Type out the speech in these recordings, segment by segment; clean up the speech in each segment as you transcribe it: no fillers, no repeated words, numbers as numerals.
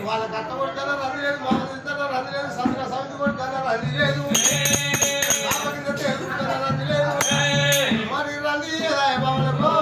వాళ్ళ కట్ట కొడతారా రద్దు లేదు, మొదలు ఇస్తారా రద్దు లేదు, సంతక సమితి కొడతారా రద్దు లేదు, రద్దు లేదు. మరి రంది బాబులకు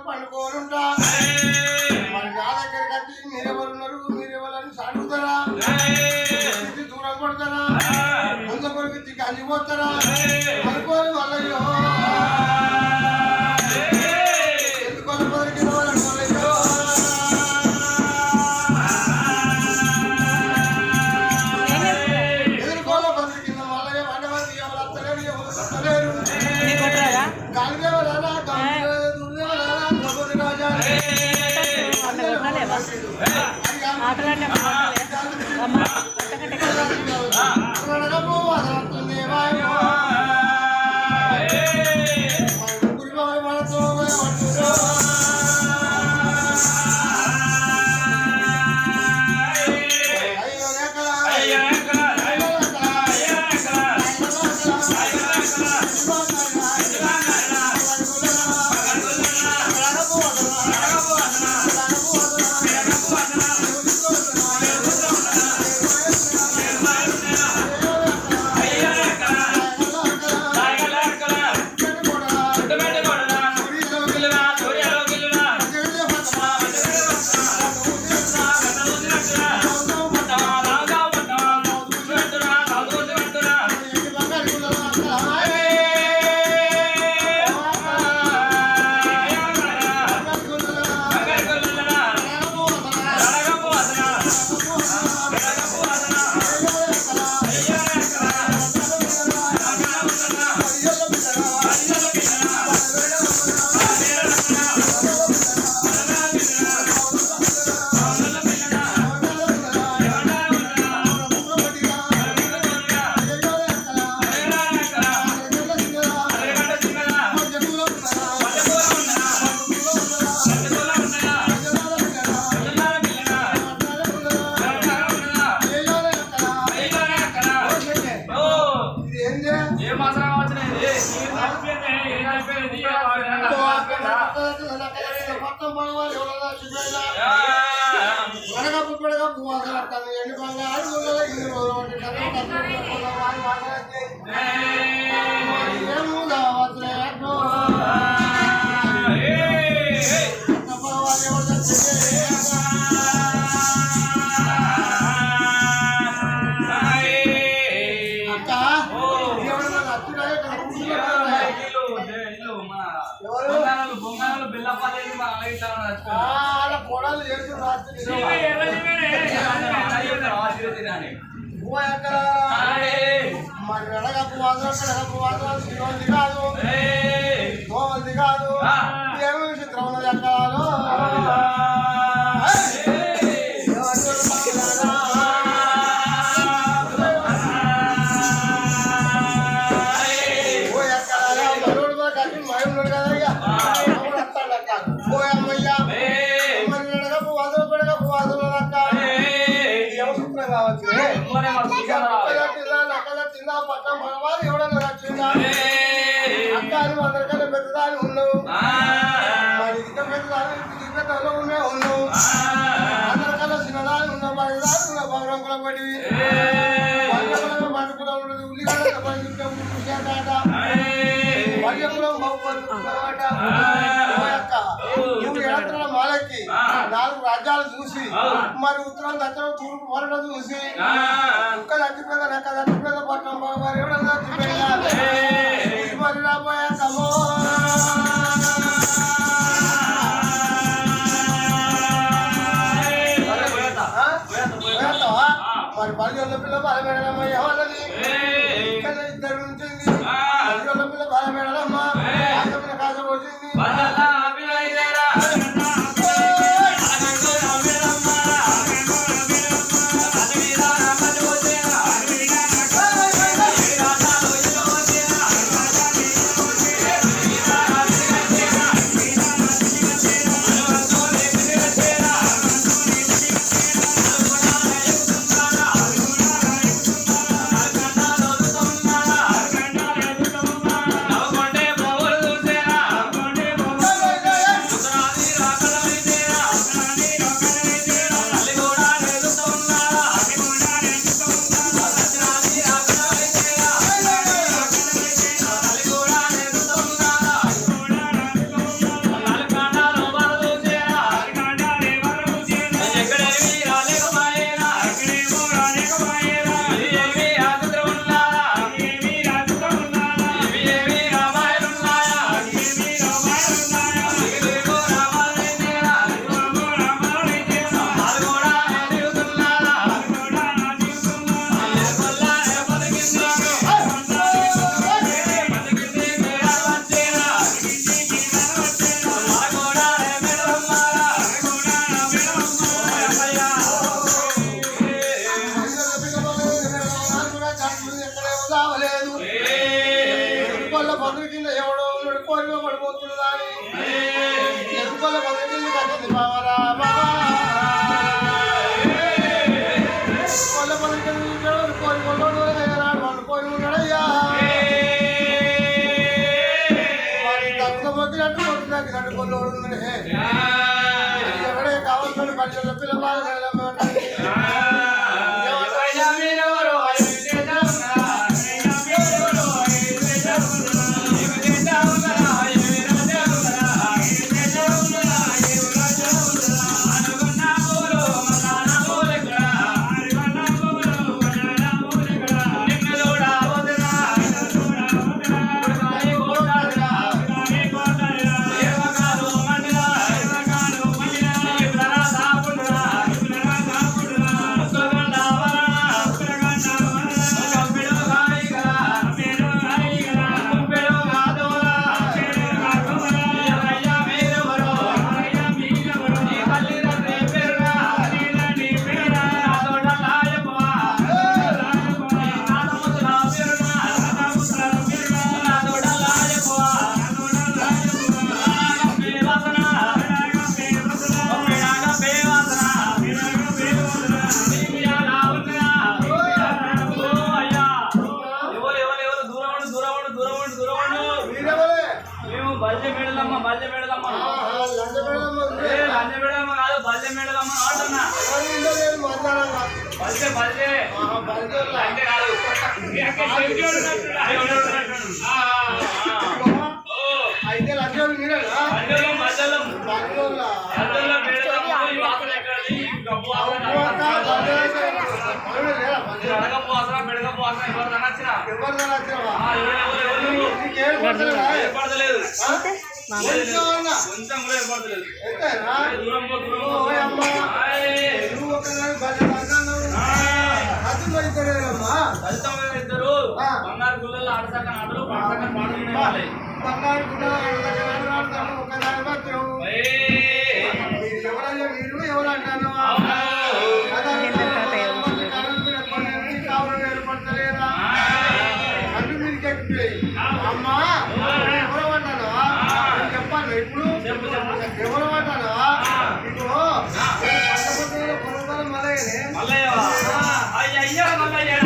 పండుకోనుంటా. మరి నా దగ్గరికి వచ్చి మీరెవరున్నారు, మీరెవరని అడుగుతారా, దూరం కొడతారా, ముందు కొరికి కలిపోతారా అనుకోని వాళ్ళయ్యో ఎందుకోని పొదరికి వాళ్ళయ్యో ఎదుర్కోల పొదరి కింద వాళ్ళయ్య వండవద్దు, ఎవరు అత్తలేరు, ఎవరు కొట్టలేరు, గాలిదేవరారా Gracias. పట్టం పడవాలి ఎవరన్నా చూపైనా పెడగప్పు పెడగప్పు మాట్లాడతాను ఎన్ని బంగారు ఇన్ని రోజులు ఏమో కావచ్చు కోడలు చేస్తూ మరి వెడగప్పు వాదన పెడగప్పు వాదన శ్రీవంతి కాదు గోవంతి కాదు ఏమి చిత్రం ఉన్నది ఎక్కడాలో పట్టం పడవాలి ఎవడన్నా నచ్చిందా అక్కని అందరికన్నా పెద్దదాని ఉన్నావు మరి ఇంత పెద్దదాని దిగ్గతలో ఉన్నావు అందరికన్నా చిన్నదాని ఉన్న పడిదాని ఉన్న పౌరంకుల పడి మటుకులో ఉన్నది ఉల్లిగడ్డ పంచుకుంటాట పర్యకులం బాగుపడుతుంటాట నువ్వు ఎడతల మాలకి 4 రాజ్యాలు చూసి మరి ఉత్తరం దక్షిణం తూర్పు వరణ చూసి ఒక్క దచ్చిపోయిన నెక్క దచ్చిపోయిన పట్టణం మరి ఎవడన్నా దచ్చిపోయినా మరి రాబోయాకమో మరి 10 ఏళ్ళ పిల్ల బలమేడలమ్మ ఎవరది ఇద్దరు ఉంటుంది 10 ఏళ్ళ పిల్ల బలమేడలమ్మ కాస వచ్చింది ఎవడో కోరిక పడిపోతున్నదా ఎందువల్ల పదవింది కట్టింది బావరా వాళ్ళ పదవి కోరికొల్లోడు వాళ్ళు కోరి ఉన్నాడయ్యా మరి తక్కువ పొద్దునట్టు పొద్దు తగ్గినట్టు కొల్లోడు ఉన్నాడే ఎవడే కావాల్సిన పల్లెల్లో పిల్లలు అయితే లక్షలు మీరేనా ఇద్దరు బంగారు గుళ్ళల్లో ఆడసాక ఆటలు పాడసాక పాడుకునే బంగారు మీరు ఎవరు అంటాను ఏర్పడతలేదా అటు మీదకి ఎక్కిపోయి అమ్మా ఎవరు అంటాను చెప్పాను ఇప్పుడు ఎవరు అంటాను ఇప్పుడు మల్లయ్య అయ్యా మల్లయ్య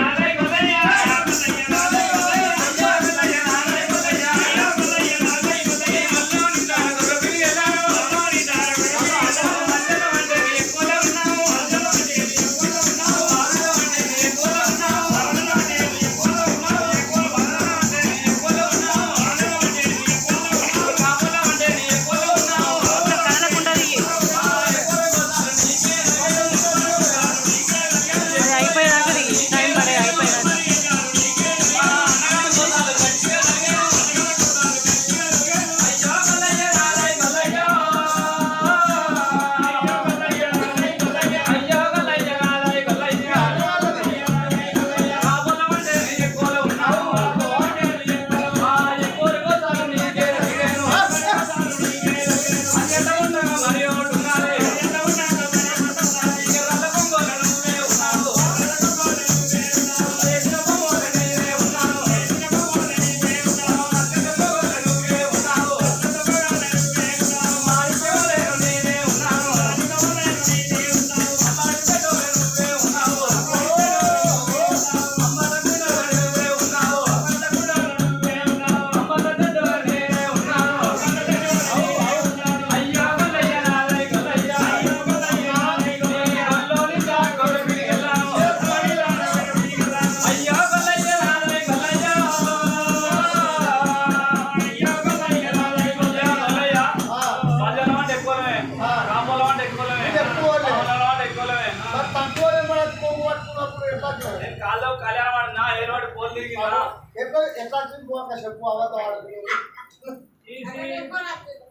చెప్పు అవత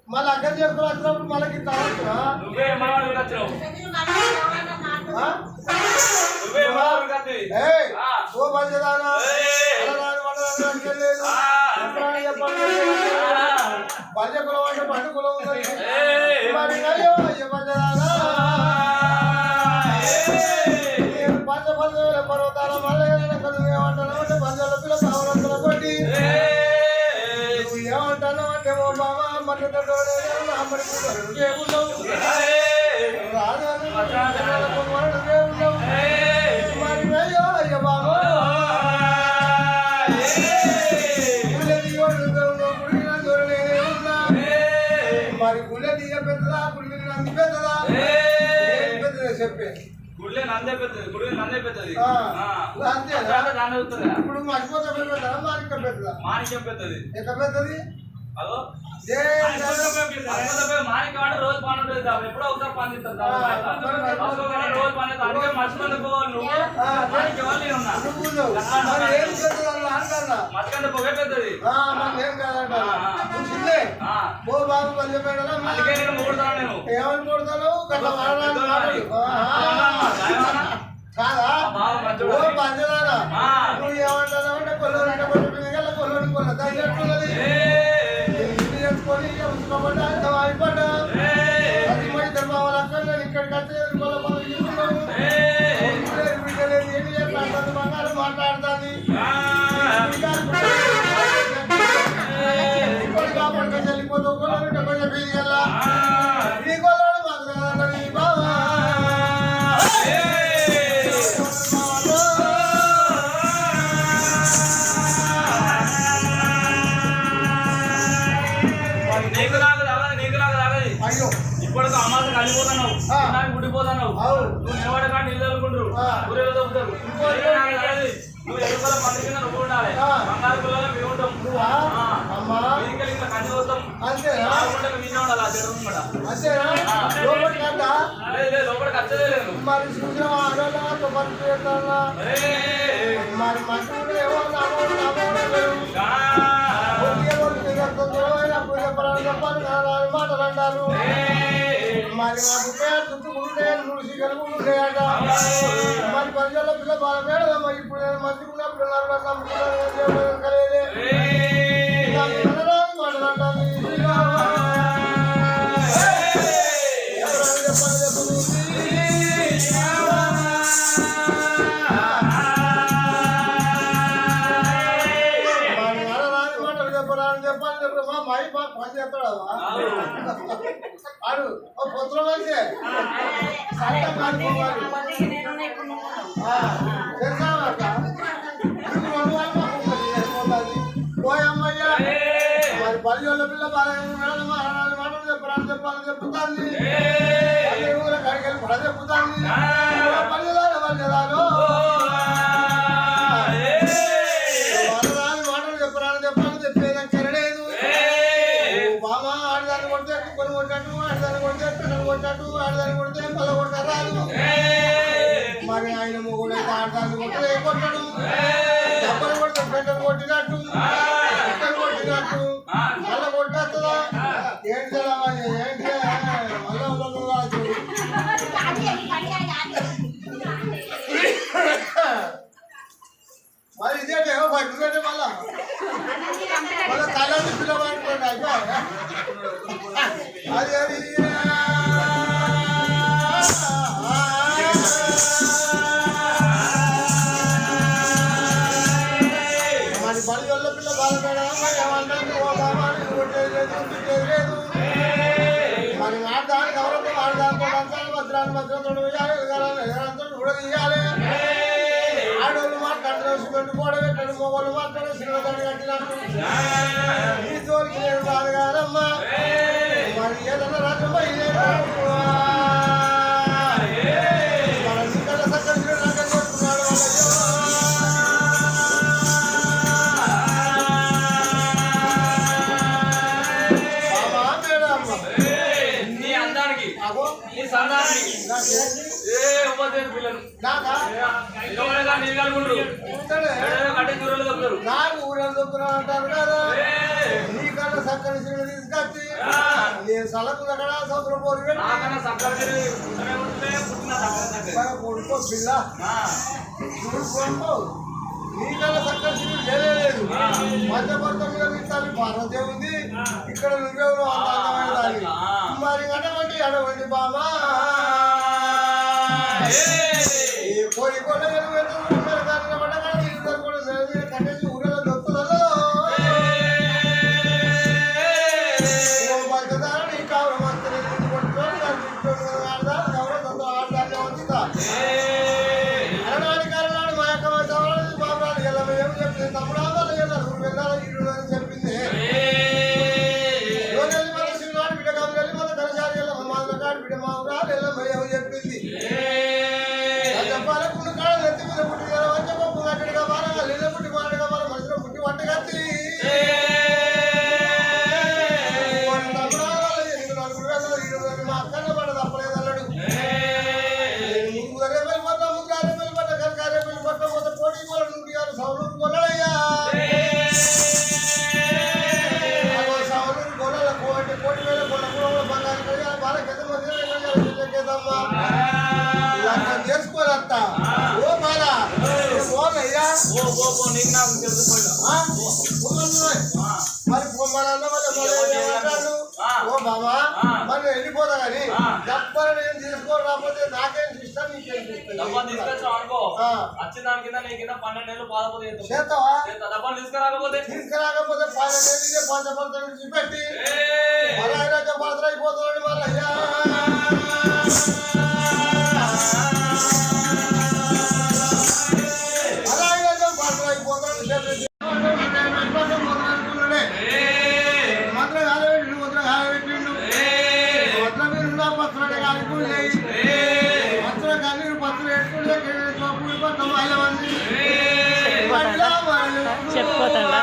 మళ్ళీ అక్కడ చేసుకుని వచ్చినప్పుడు మళ్ళీ కావచ్చురా ఓ మధ్యదానా పల్లె కులం అంటే పండు కులం ఉన్నది పంచ పర్వతాల మళ్ళీ ఏమంటాను అంటే పంచాల పిల్ల కావాలంటున్నా కొట్టి ఏమంటాను అంటే ఓ బాబా మళ్ళీ అయ్యో బాబా మరి గుళ్ళ తీయ పెద్దదా గుడి నంది పెద్దదా చెప్పే గుళ్ళే నందే పెద్దది గుడి నందే పెద్దది ఇప్పుడు మర్చిపోతే పెద్దదా మాణిక్యం పెద్దదా మాణిక్యం పెద్దది ఎక్కడ పెద్దది అదో మాణిక్యం అంటే రోజు పని ఉంటుంది ఎప్పుడో ఒకసారి పని ఇస్తారు రోజు పని అందుకే మర్చిపోయి నువ్వు మాణిక్యం వాళ్ళు మర్చిపోతే పొగే పెద్దది అందుకే నేను మూడుతాను నేను ఏమని కొడతాను కాదా పంచదారా నువ్వు ఏమంటావు అంటే కొల్లోని కొల్ల తగ్గట్టున్నది చేసుకొని ఉంచుకోబడ్డా అయిపోతా అది మరి ధర్మాలు అక్కడ నేను ఇక్కడికి వచ్చి బిడ్డలేదు ఏంటి మాట్లాడుతుంది బంగారం మాట్లాడుతుంది కాపాడుకొని వెళ్ళిపోతూ కొంచెం ఫీజు వెళ్ళా ఈ కొల్లాడు మాకు కదండి బాబా నీకు నాకు రాగదు అయ్యో ఇప్పటికి అమ్మాయి కలిగిపోతున్నావు నాకు గుడిపోతున్నావు నువ్వు నిలబడగా నీళ్ళు చల్లుకుంటారు ఊరేళ్ళు దొబ్బుతారు నువ్వు ఎరుకల పండు కింద నువ్వు ఉండాలి బంగారు పిల్లలు మేము ఉంటాం ఇంకెళ్ళి ఇట్లా కంది పోతాం మీనే ఉండాలి ఆ చెడు కూడా లేదు లోపలికి వచ్చేదే లేదు మాటలు అంటారు మరి నాకు పేరు చుట్టుకుంటే నుడిసి కలుగుంటాయట మరి ప్రజల పిల్ల బాగా మేడదమ్మా ఇప్పుడు నేను మంచిగా ఉన్నప్పుడు మాటలు అంటాను చెప్పాలి మా మై మాకు పని చేస్తాడు ఆడు పొత్తులో కలిసే పోయమ్మయ్యా మరి పల్లెళ్ళ పిల్ల బాగా మాటలు చెప్పాలని చెప్పుతాంది కడికెళ్ళి పడ చెప్పుతాంది పల్లెదారు పల్లెదారు మాటలు చెప్పరాని చెప్పేదాన్ని చెరలేదు బామా ఆడదాన్ని కొడితే కొని కొట్టాడు ఆడదాన్ని కొడితే పిల్లలు కొట్టాడు ఆడదాన్ని కొడితే పల్ల కొట్టారు మరి ఆయన మొగుడు అయితే ఆడదాన్ని కొట్టే కొట్టాడు దెబ్బలు కొడితే పెద్దలు కొట్టినట్టు ఇద్దరు కొట్టినట్టు మళ్ళీ కొట్టేస్తుందా ఏంటి ఏంటి మరి ఇదేంటే పట్టుకుంటే మళ్ళా తల్లి పిల్ల పట్టుకోండి అయిపోయా అది మరి బడి వల్ల పిల్ల బాధపడా ఏమంటారు లేదు మరి ఆడదానికి ఎవరితో ఆడదానితో భద్రాన్ని భద్రతో కూడా తీయాలి ఆడవాళ్ళు మాట్లాడుతూ పెట్టుకోవడం మొగలు మాట్లాడే సినిమాలు కట్టినట్టు ఈ తోలికి నేను బాధ కాదమ్మా మరి ఏదన్నా రాజ్యం మన ఇక్కడ సక్కడి రాజ్యం కొట్టుకున్నాడు నీ అందానికి నీ సందానికి పిల్లలు నాకు ఊరేళ్ళు దొక్కున్నా అంటారు కదా నీకన్నా సక్కని సిరులు తీసుకొచ్చి నేను సలకు అక్కడ సముద్రం పోరు కొడుకో పిల్ల చూడుకోండి నీకన్నా సక్కని సిరులు చేయలేదు మధ్యపడత మీద మిగతాది భారతే ఉంది ఇక్కడ నువ్వెవరు అంత అందమైన దాన్ని మరి అడవండి అడవండి బామా కోడి కూడా కట్టేసి ఊరేలో దొక్కులలో నీ కావాలి మంత్రి ఆడదాన్ని వంచుతా అరణానికి అరణాడు మా యొక్క బాబు ఏం చెప్పింది తమ్ముడు వెళ్ళాలి వెళ్ళాలి ఇల్లు అని చెప్పింది శ్రీనాడు బిడ్డ కాబట్టి మన కలశాలు వెళ్ళమ్మ మాట్లాడు బిడ్డ మా ఊరాలు వెళ్ళమ్మ ఏమో చెప్పింది చెప్పాలనుకున్న కాడ నెత్తి మీద పుట్టి వచ్చేపప్పు గట్టిగా మారగా లేదా పుట్టి మారగా మన మనుషులు పుట్టి వంట కత్తి మా అక్కన్న పడ తప్పలేదు అన్నాడు రేపల్లి పట్ల ముగ్గురు రేపల్లి పట్ల కనుక రేపల్లి పట్ల పోతే కోటి కోళ్ళ నుండి సౌలూరు కొనడయ్యా సౌలూరు కొనాల కోటి వేల కొన్న బంగారు కలిగాలి బాగా పెద్ద మందిరమ్మా చేసుకోవాలంట ఓ బాలా పోనయ్యా మరి ఓ బాబా మరి వెళ్ళిపోతా కానీ డబ్బలు నేను తీసుకోవాలి రాకపోతే నాకేం ఇష్టం నీకేం వచ్చేదాని కింద నీ కింద 12 నెలలు బాధపోతే తీసుకురాకపోతే 12 నెలలు పంచపడత విడిచిపెట్టి మళ్ళీ పాత్ర అయిపోతున్నాడు మళ్ళయ్యా పత్ర కన్నీరు పత్ర ఎట్టుకుంటే కూడి పట్టం వాళ్ళ మంది చెప్పుకోతాడా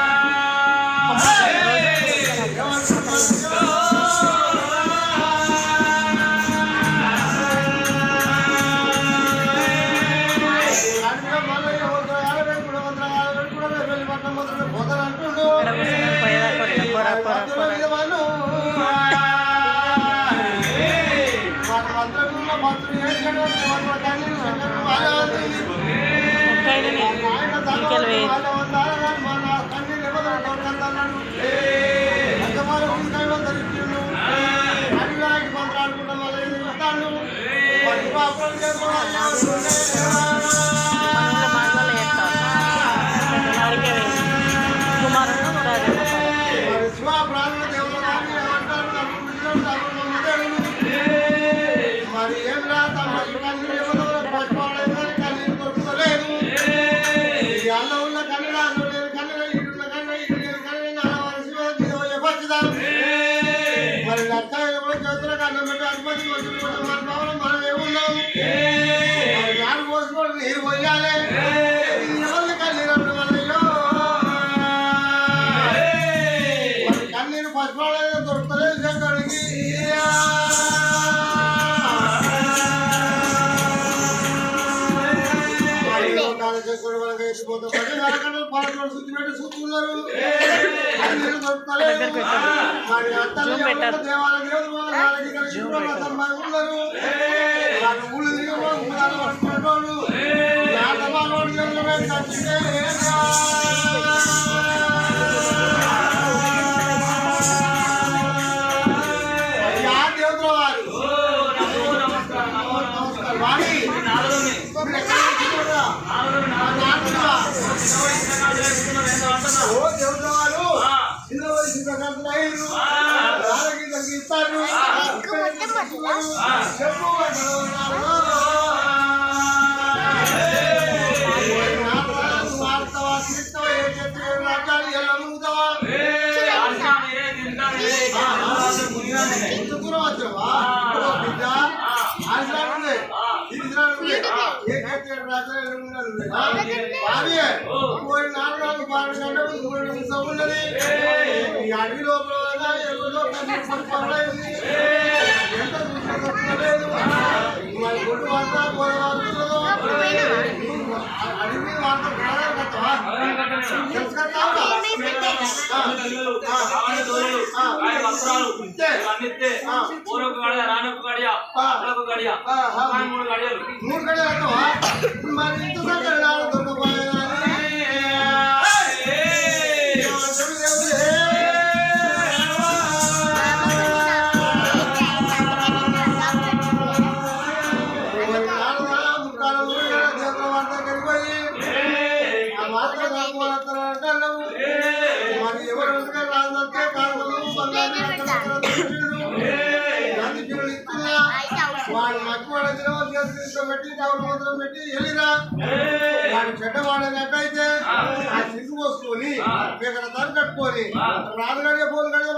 మరి ఏం రాత మరి కన్నీరు దొరుకుతలేదు అల్ల ఉన్న కన్నడ అన్న లేదు కన్నడ ఇటున్న కన్నడ ఇటు లేదు కన్నడ పచ్చిదారు మరి లక్ష చేతులకు అన్నం పెట్టి అనుమతి వచ్చిన మన భవనం మనం ఏమున్నాం మరి నాడు పోసుకోవడం నీరు పోయాలి ఎవరిని కన్నీరు అప్పుడు మనయ్యో మరి కన్నీరు పచ్చిపోవడం దొరుకుతలేదు శంకరుడికి చూస్తున్నారు అడవి లోపల మరి గుడ్డు వార్త అడవి వార్త మూడు గడియలు మరి ఇంత సంఖ్య దొరకపోయా మరి ఎవరు రాజే వాడు మక్కువ పెట్టి మంత్రం పెట్టి వెళ్ళిరా వాడు చెడ్డవాడైతే ఆ సిగ్గు పోసుకొని ఇక్కడ దాన్ని కట్టుకొని రాజుగడియ పోలు గడియ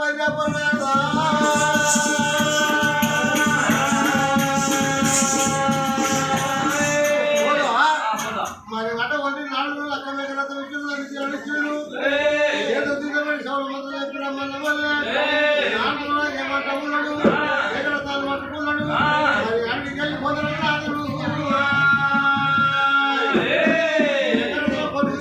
మరి అట వంటి 4 రోజులు అక్కడ విషయంలో ఏదో దిగబడి సౌల మంత్రం చెప్పి రమ్మన్న వల్ల 4 రోజులు ఏమంట ఉన్నాడు ఎక్కడ తాను పట్టుకున్నాడు మరి అడిగి వెళ్ళి పొందడం రాదు ఎక్కడో కొడుకు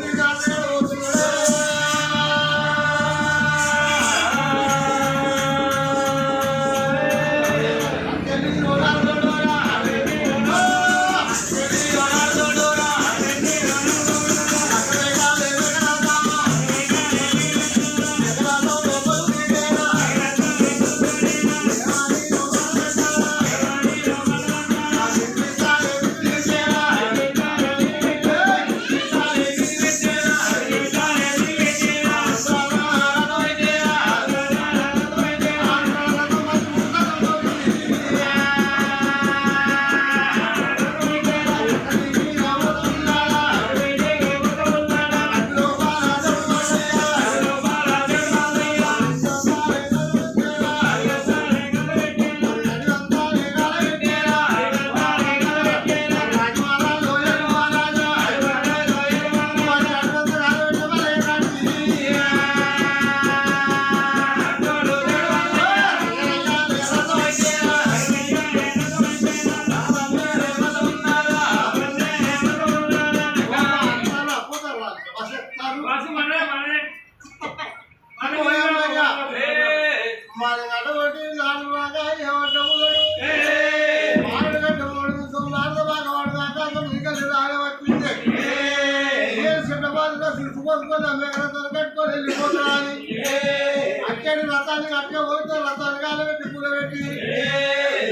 పక్క పోతే రసాలు పెట్టి పూల పెట్టి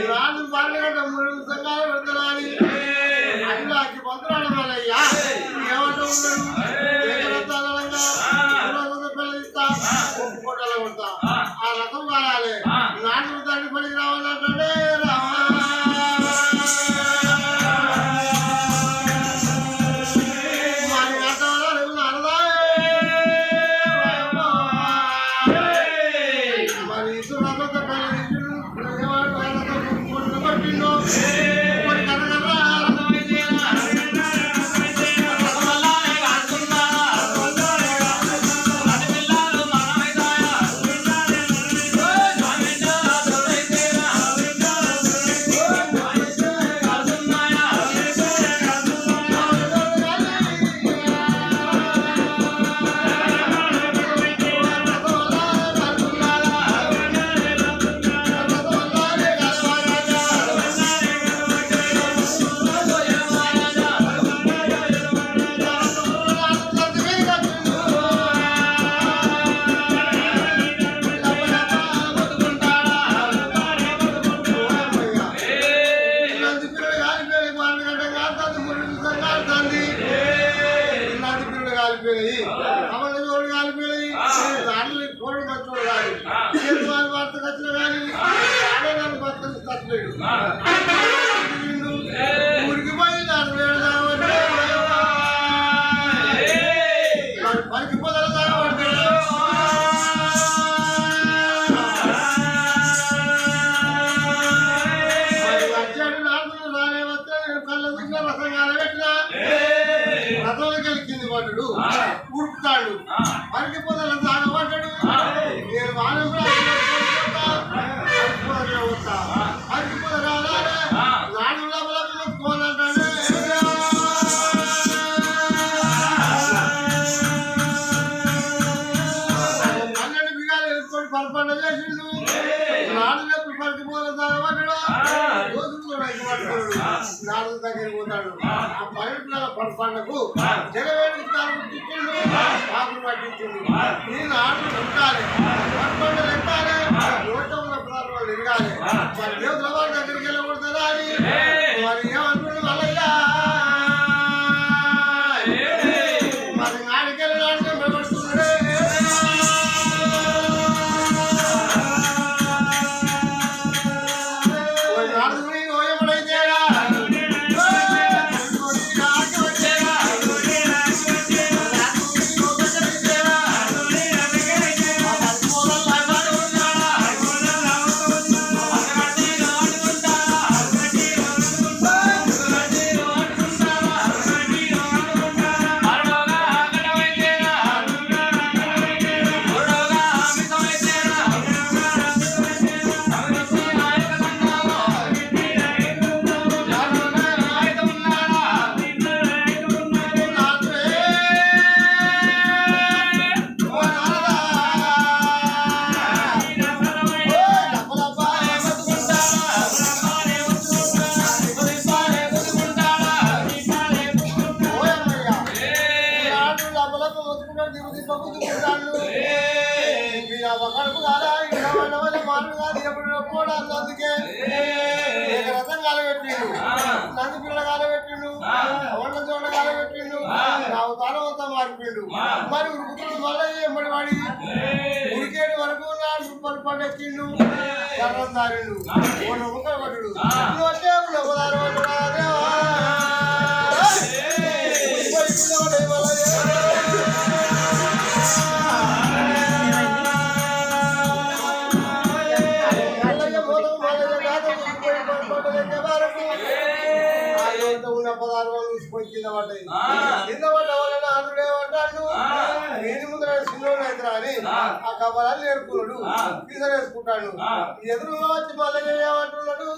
రాజు బాగా మూడు సంఘాలు పెడతారని అట్లాకి పంతురాడు మళ్ళయ్యా ఏమంటూ ఉన్నాడు పిల్లలిస్తా ఒప్పుకోటాల కొడతా ఆ రథం కావాలి నాటు తండ్రి పడికి రావాలంటే ఊరికి పోయి పరికి పొదల రథం పడ్డాడు ఉరుకుతాడు పరికి పొదల తాగబడ్డాడు నేను వారం పరపండ చేసిండు నాలుగు పరికి పోల తాగబడ్డాడు నాలుగు దగ్గరికి పోతాడు ఆ పైన పరపండకు జగవేడి తిట్టిండు ఆకులు పట్టించిండు నేను ఆటలు ఉంటాలి పరపండలు ఎక్కాలి నోట ఉన్న పదార్థాలు ఎరగాలి మరి దేవతల వారి దగ్గరికి వెళ్ళకూడదా అని మరి ఏమంటున్నాడు మళ్ళయ్యా మరి ఆడికెళ్ళి భయపడుతున్నాడే కడుపు కాదా మాటలు కాదు ఎప్పుడు అందుకే రథం కాలబెట్టిండు నంది పిల్లల కాలబెట్టిండు వంట చోట కాలబెట్టిండు నాకు తానం అంతా మారిపోయిండు మరి ఉరుకుతుడు మళ్ళీ ఎంబడి వాడి ఉరికేడు వరకు నాలుగు రూపాయలు పండెక్కిండు కర్రం దారిండు ముక్కలు పట్టుడు వచ్చే పదారు ఉన్న పదార్థాలు చూసిపోయి కింద పడ్డాయి కింద పడ్డ వలన అందుడు ఏమంటాడు నేను ముందర సినిమాలు అవుతున్నా అని ఆ కబలాలు నేర్పుకున్నాడు తీసరేసుకుంటాడు ఎదురుగా వచ్చి మళ్ళీ ఏమంటున్నాడు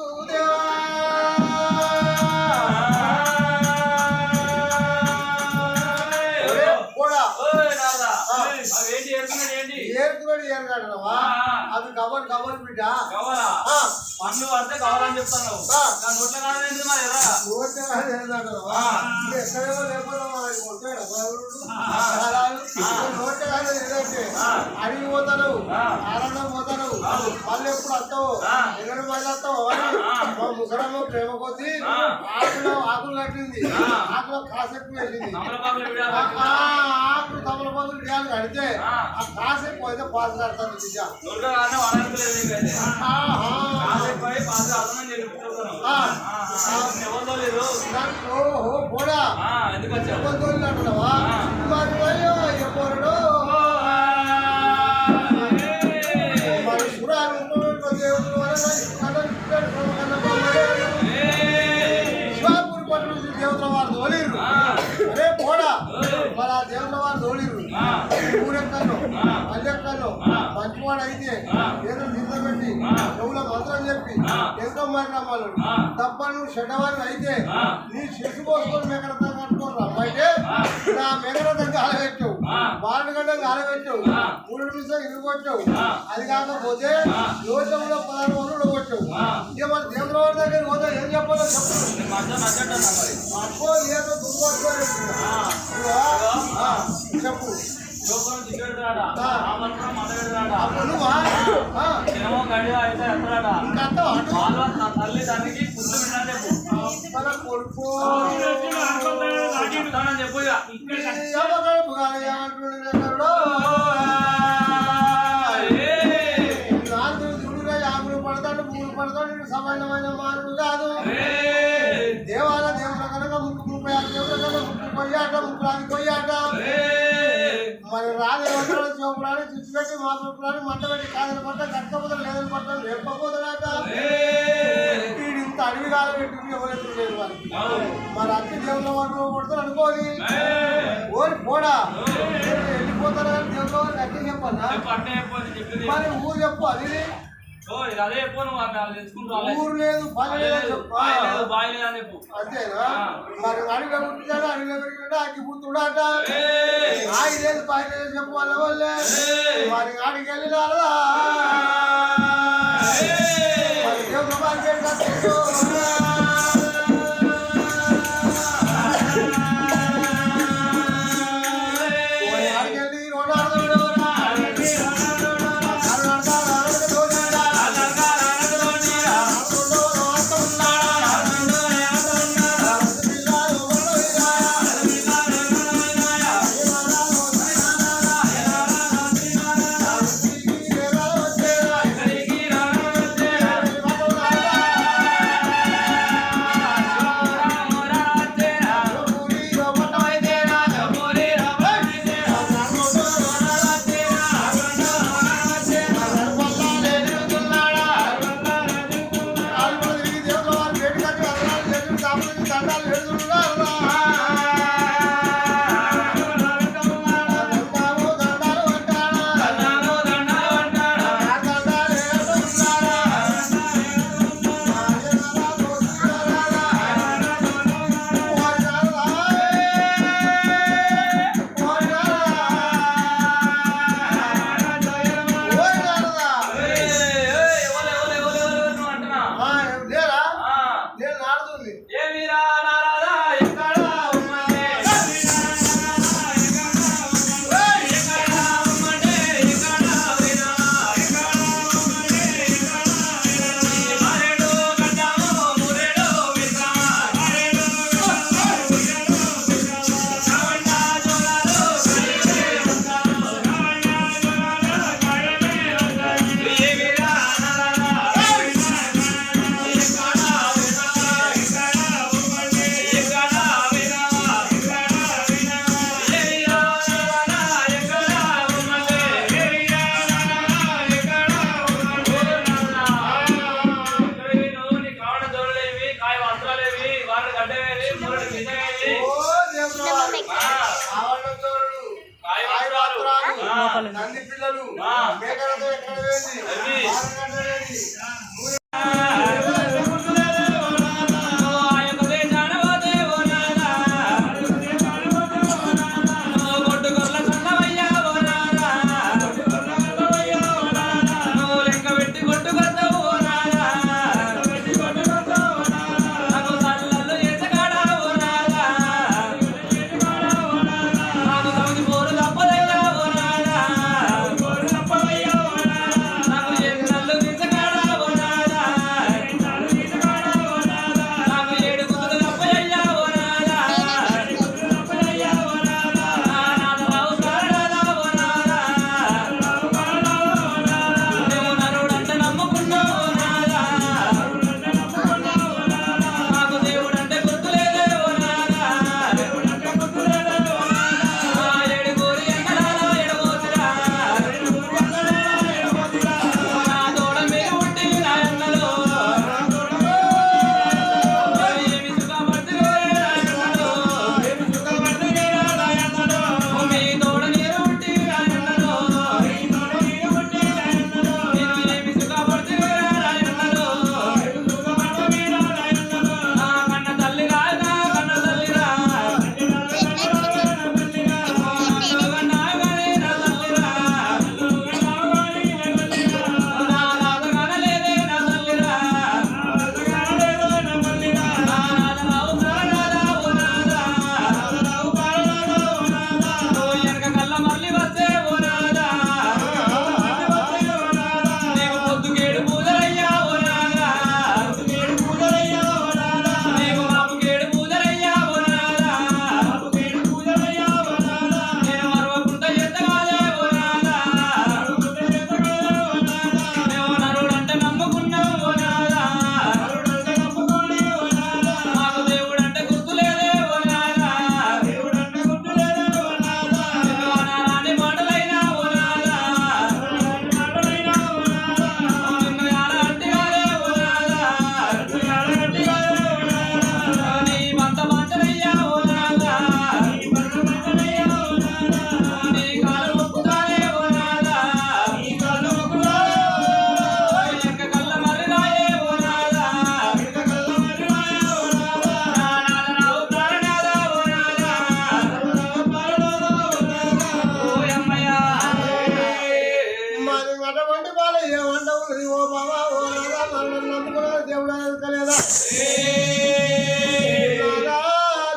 ఏరుకున్నాడు ఏరుగాడవా అవి కవర్ కవర్ బిడ్డ కావాలా పన్ను పడితే కావాలని చెప్తాను నోట్ల కాదండి మరి ఎరా ఎక్కడేమో లేకపోతే అడిగి పోతాను ఆనందం పోతాను మళ్ళీ ఎప్పుడు వస్తావు ఎక్కడ మళ్ళీ వస్తావు మా ముసలమ్మ ప్రేమ కొద్ది ఆకులు కట్టింది ఆకులో కాసేపు వెళ్ళింది ఆకులు తమలపాకులు విడియాలు కడితే ఆ కాసేపు అయితే పాస్ కడతాను పోడా ఎందుకు వచ్చావు అంటున్నావా మరి ఎప్పుడు మరి సురాలు దేవుడు శివాపూర్ పట్టు దేవుల వారు తోలిరు అరే పోడా మరి ఆ దేవుల వారు తోలిరు ఊరెక్కను అల్లెక్కను మంచివాడు అయితే ఏదో నిద్ర పెట్టి చెవుల మంత్రం చెప్పి ఎంతో మరి రమ్మాలు తప్ప నువ్వు చెడ్డవాడిని అయితే నీ చెట్టు పోసుకొని మెగరత కట్టుకొని రమ్మంటే నా మెగరత గాలబెట్టావు బారుడు గడ్డ గాలబెట్టావు 3 నిమిషాలు ఇరుగొచ్చావు అది కాకపోతే యోచంలో 16 రోజులు కొట్టావు ఇక మన దేవుల వారి దగ్గర పోతే ఏం చెప్పాలో చెప్పు అప్పో ఏదో దుర్గోట్టుకోలేదు చెప్పు తల్లి తండ్రికి పుట్టు విన్నాను కొడుకు చెప్పు పడతాడు 3 పడతాడు సమానమైన మానవుడు కాదు దేవాల దేవుల కనుక 36 దేవుల కనుక 30 కొయ్యాట 30 కొయ్యాట మరి రాజు చూపడానికి చుచ్చు పెట్టి మాట్లాడుకోవడానికి మంట పెట్టి కాదని పట్ట కట్టకపోతాడు లేదని పట్టాలి లేకపోతాడట ఇంత అడవి కాలం పెట్టి ఎవరెప్పుడు లేదు వారికి మరి అన్ని దేవుళ్ళ వాళ్ళు కొడతారు అనుకోని ఓరి పోడా వెళ్ళిపోతారు కానీ దేవుళ్ళ వాళ్ళు అన్నీ చెప్పాలా మరి ఊరు చెప్పు అది ఊరు లేదు అంతేనా మరి అడిగా పుట్టినాడు అడిగా పెరిగినాడు అగ్గి పుత్రుడాట ఆగి లేదు పాయి లేదు చెప్పాలి వాళ్ళే మరి ఆడికి వెళ్ళినారా మరి దేవుడు ఆడికెళ్ళి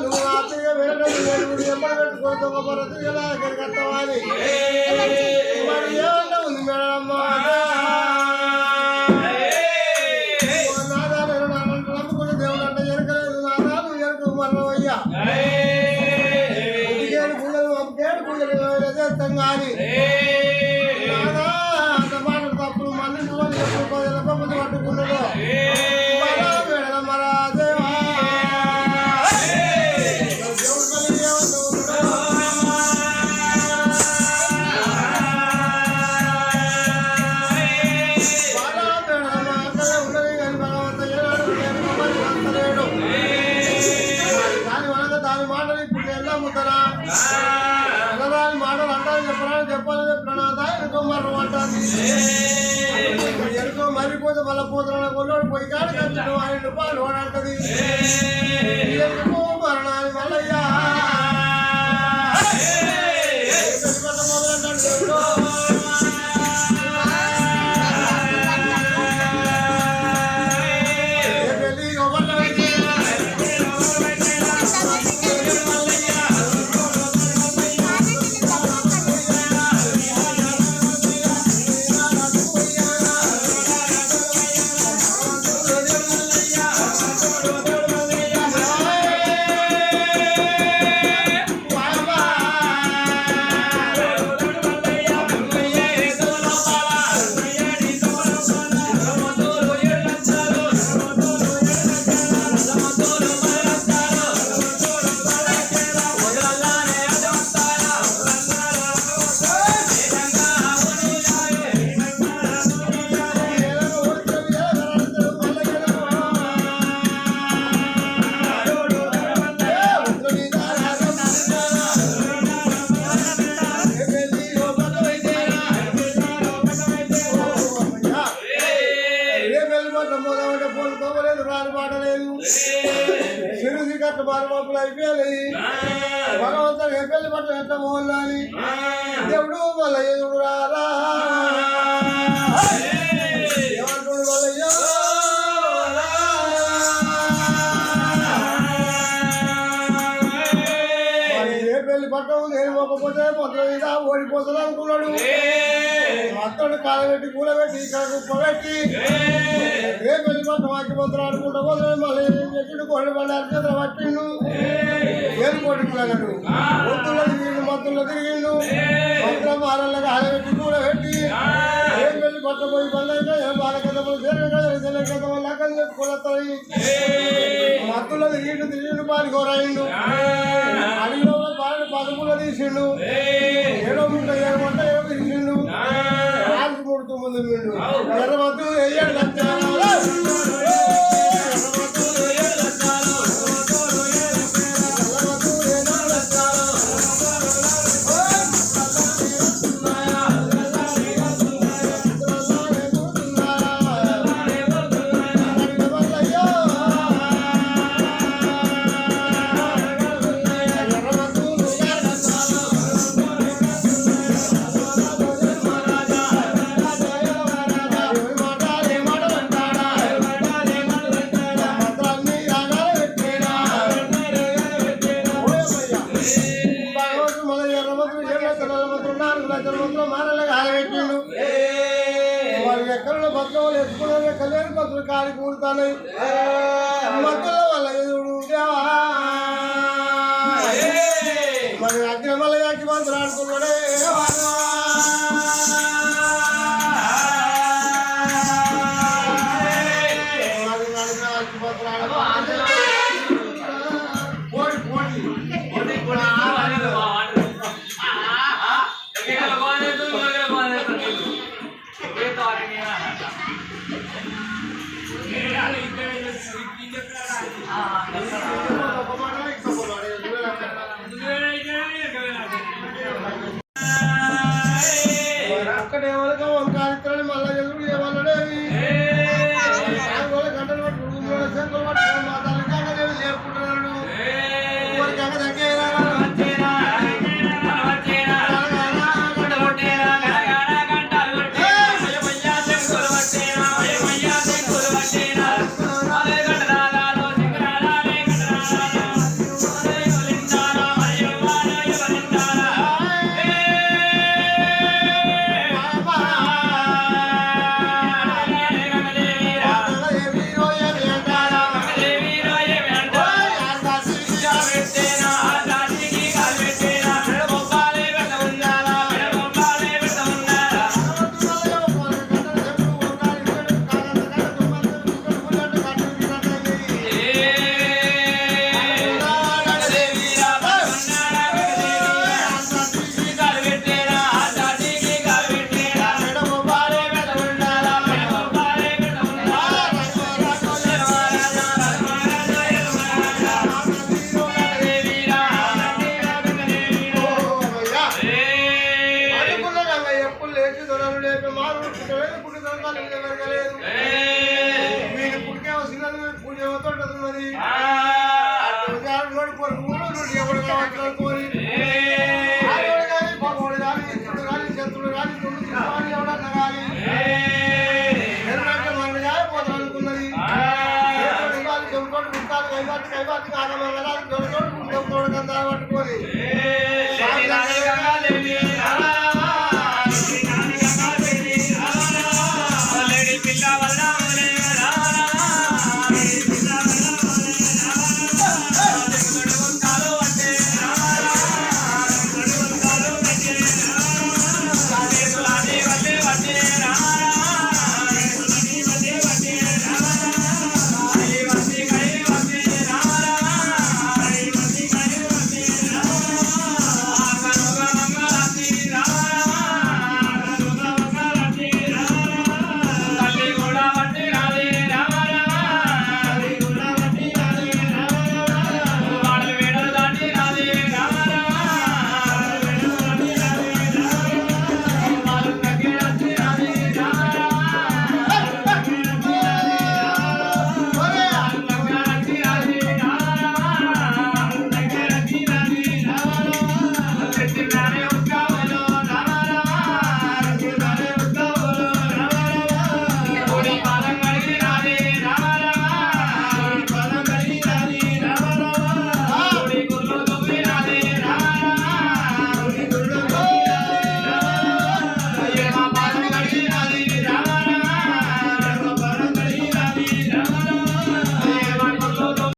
నువ్వు ఆపిగా వెళ్ళడం ఎప్పుడు పెట్టుకో దొంగ పరదు ఎలా కట్టవాలి మరి ఏమన్నా ఉంది మేడమ్మ నాదా నేను నమ్ముకున్న దేవుడు అంటే ఎరకలేదు నాదా నువ్వు ఎరకు మరణమయ్యా ఉడికేడు పూజలు అమ్మకేడు పూజలు చేస్తాం కానీ నాదా అంత మాట తప్పుడు మనిషి వాళ్ళు ఎప్పుడు 10 రూపాయలు పట్టుకున్నాడు అన్నదాని మాటలు అంటారు చెప్పాలని చెప్పినా ఎనుకో మరణం అంటారు ఎనుకో మరిపోతే మళ్ళీ పోతున్నా కొల్లోడు పోయి కాడు కట్టడం 5 రూపాయలు ఓడంటది ఎనుకో మరణాన్ని మళ్ళయ్యా మొదలంటాడు దేవుడు సిరుది కట్ట బాలబాబులు అయిపోయాలి భగవంతుడు ఏ పెళ్లి పట్ల ఎంత మోహల్లాని దేవుడు మళ్ళీ ఎదుడు రారా ఏమంటుడు మళ్ళయ్యో ఏ పెళ్లి పట్టం నేను పోకపోతే మొత్తం మీద ఓడిపోతుంది అనుకున్నాడు మొత్తం కాలబెట్టి కూలబెట్టి ఇక్కడ కుప్పబెట్టి ఏ పెళ్లి పట్ట వాకి మంత్రం ఆడుకుంటా పోతే మళ్ళీ ఎప్పుడు కోడి బండారు చేతులు పట్టిండు ఏరు కొడుకున్నాడు ఒత్తుల్లో తిరిగిండు మత్తుల్లో తిరిగిండు మంత్రం మారల్లగా ఆడబెట్టి కూలబెట్టి ఏ పెళ్లి పట్ట పోయి బండాక ఏ బాలకథలు తెల్లకథలు లెక్కలు చెప్పుకోలేస్తాయి మత్తుల్లో తిరిగిండు పాలిగోరాయిండు అడిగిలో బాగా పదములో తీసిండు 7 ముట్ట 7 మంట 7 తీసిండు 4 3 9 ఎర్రమద్దు 7 లక్షలు ఎక్కడ భద్రం ఎత్తుకునే కళ్యాణ భద్రులు కాలి కూడుతాయి మధ్యలో వాళ్ళ ఎదుడు మరి అగ్నిమల యాకి మంత్రులు ఆడుకున్నాడే అక్కడ ఎవరికో కార్యక్రమం మళ్ళీ ఎదురు ఏమన్నాడేవి గంటలు పట్టుకుంటున్నాడు శంకులు పట్టుకుని మా తల్లి ఎవడు కొడుకుడు నువ్వు ఎవడు కావాలి ఆడవాడు కానీ పగవాడు కానీ ఇతరుడు కానీ శత్రుడు కానీ తుళ్ళు తీసుకోవాలి ఎవడన్నా కానీ ఎర్రంటే మందిగా పోతానుకున్నది చెబుతోడు గుట్టాలు కైబాటి ఆగమగలాలు చెబుతోడు చెబుతోడు గంధాలు పట్టుకొని